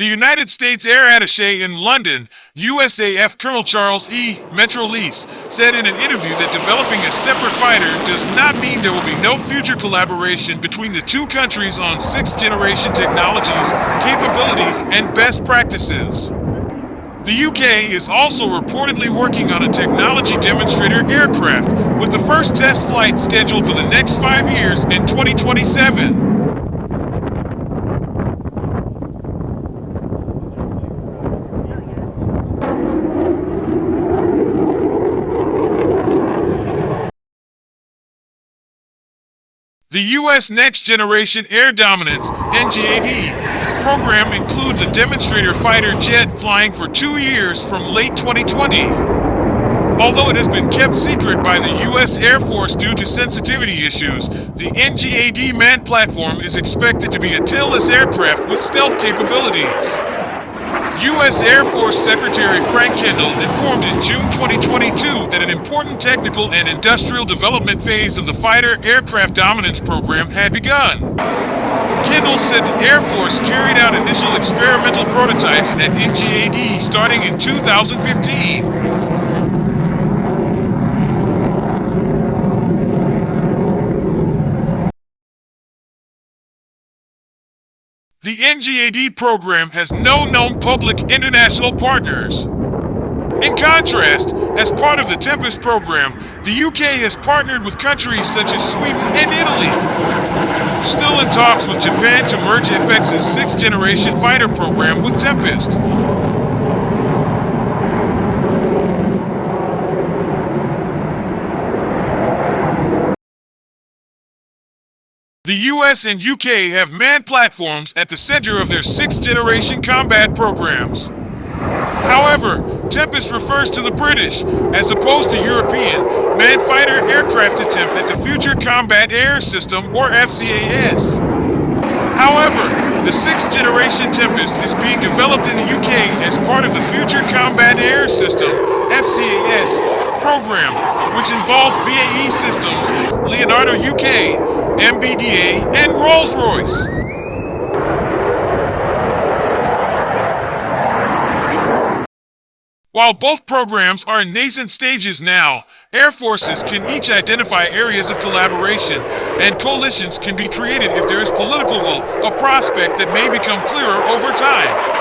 United States Air Attaché in London, USAF Colonel Charles E. Metrolease, said in an interview that developing a separate fighter does not mean there will be no future collaboration between the two countries on sixth-generation technologies, capabilities, and best practices. The UK is also reportedly working on a technology demonstrator aircraft, with the first test flight scheduled for the next 5 years in 2027. The U.S. Next Generation Air Dominance (NGAD) program includes a demonstrator fighter jet flying for 2 years from late 2020. Although it has been kept secret by the U.S. Air Force due to sensitivity issues, the NGAD manned platform is expected to be a tailless aircraft with stealth capabilities. U.S. Air Force Secretary Frank Kendall informed in June 2022 that an important technical and industrial development phase of the Fighter Aircraft Dominance program had begun. Kendall said the Air Force carried out initial experimental prototypes at NGAD starting in 2015. The NGAD program has no known public international partners. In contrast, as part of the Tempest program, the UK has partnered with countries such as Sweden and Italy. Still in talks with Japan to merge FX's sixth-generation fighter program with Tempest. The US and UK have manned platforms at the center of their sixth-generation combat programs. However, Tempest refers to the British, as opposed to European, manned fighter aircraft attempt at the Future Combat Air System, or FCAS. However, the sixth-generation Tempest is being developed in the UK as part of the Future Combat Air System, FCAS, program, which involves BAE Systems, Leonardo UK, MBDA, and Rolls-Royce. While both programs are in nascent stages now, air forces can each identify areas of collaboration, and coalitions can be created if there is political will, a prospect that may become clearer over time.